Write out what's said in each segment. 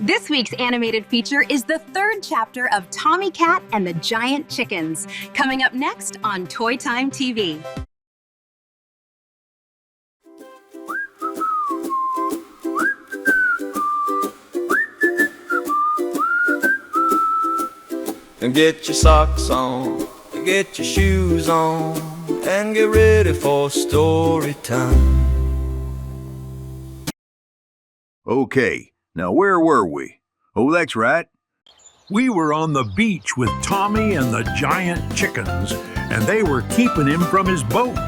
This week's animated feature is the third chapter of Tommy Cat and the Giant Chickens, coming up next on Toytime TV. And get your socks on, get your shoes on, and get ready for story time. Okay, now where were we? Oh, that's right. We were on the beach with Tommy and the giant chickens, and they were keeping him from his boat.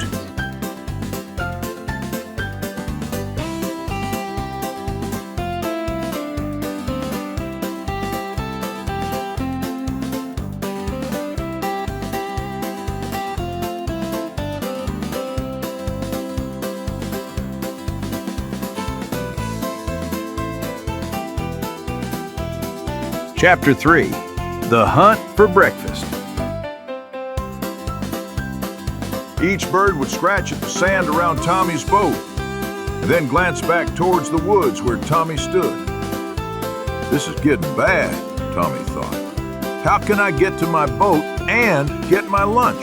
Chapter 3, The Hunt for Breakfast. Each bird would scratch at the sand around Tommy's boat, and then glance back towards the woods where Tommy stood. This is getting bad, Tommy thought. How can I get to my boat and get my lunch?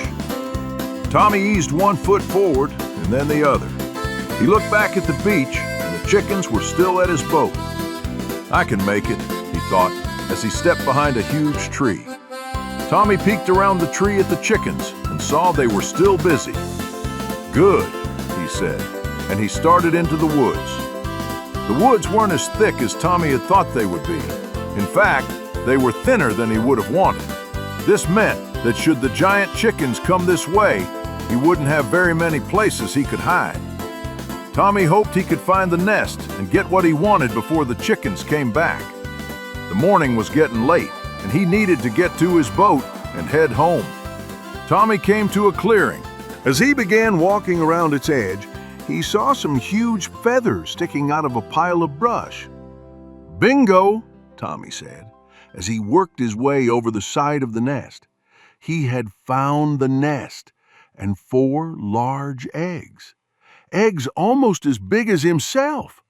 Tommy eased one foot forward and then the other. He looked back at the beach, and the chickens were still at his boat. I can make it, he thought, as he stepped behind a huge tree. Tommy peeked around the tree at the chickens and saw they were still busy. Good, he said, and he started into the woods. The woods weren't as thick as Tommy had thought they would be. In fact, they were thinner than he would have wanted. This meant that should the giant chickens come this way, he wouldn't have very many places he could hide. Tommy hoped he could find the nest and get what he wanted before the chickens came back. The morning was getting late, and he needed to get to his boat and head home. Tommy came to a clearing. As he began walking around its edge, he saw some huge feathers sticking out of a pile of brush. "Bingo," Tommy said, as he worked his way over the side of the nest. He had found the nest and 4 large eggs. Eggs almost as big as himself.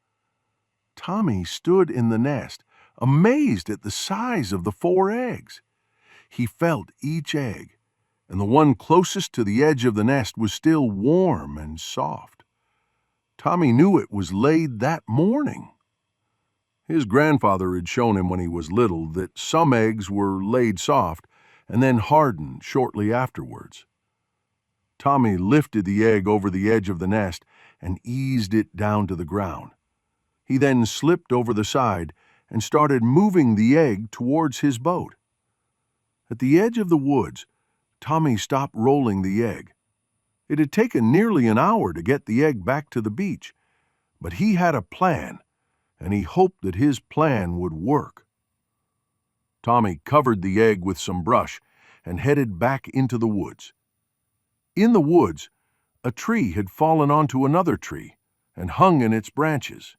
Tommy stood in the nest, amazed at the size of the 4 eggs. He felt each egg, and the one closest to the edge of the nest was still warm and soft. Tommy knew it was laid that morning. His grandfather had shown him when he was little that some eggs were laid soft and then hardened shortly afterwards. Tommy lifted the egg over the edge of the nest and eased it down to the ground. He then slipped over the side and started moving the egg towards his boat. At the edge of the woods, Tommy stopped rolling the egg. It had taken nearly an hour to get the egg back to the beach, but he had a plan, and he hoped that his plan would work. Tommy covered the egg with some brush and headed back into the woods. In the woods, a tree had fallen onto another tree and hung in its branches.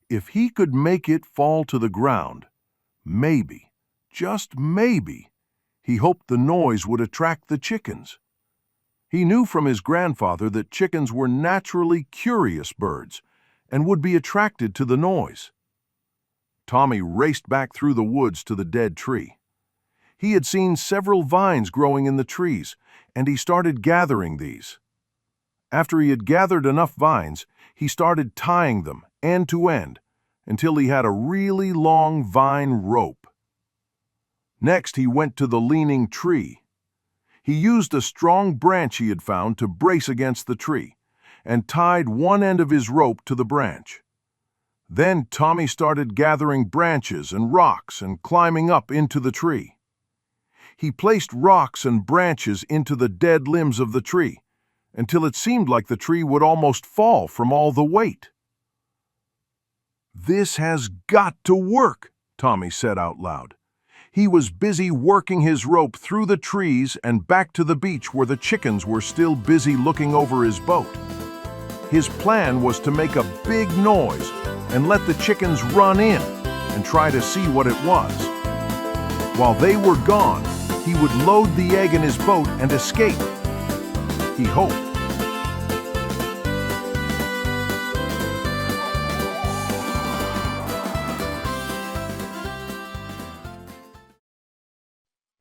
If he could make it fall to the ground, maybe, just maybe, he hoped the noise would attract the chickens. He knew from his grandfather that chickens were naturally curious birds and would be attracted to the noise. Tommy raced back through the woods to the dead tree. He had seen several vines growing in the trees, and he started gathering these. After he had gathered enough vines, he started tying them end to end until he had a really long vine rope. Next, he went to the leaning tree. He used a strong branch he had found to brace against the tree and tied one end of his rope to the branch. Then Tommy started gathering branches and rocks and climbing up into the tree. He placed rocks and branches into the dead limbs of the tree until it seemed like the tree would almost fall from all the weight. "This has got to work," Tommy said out loud. He was busy working his rope through the trees and back to the beach where the chickens were still busy looking over his boat. His plan was to make a big noise and let the chickens run in and try to see what it was. While they were gone, he would load the egg in his boat and escape. He hoped.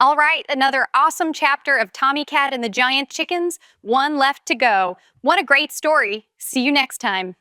All right, another awesome chapter of Tommy Cat and the Giant Chickens. One left to go. What a great story. See you next time.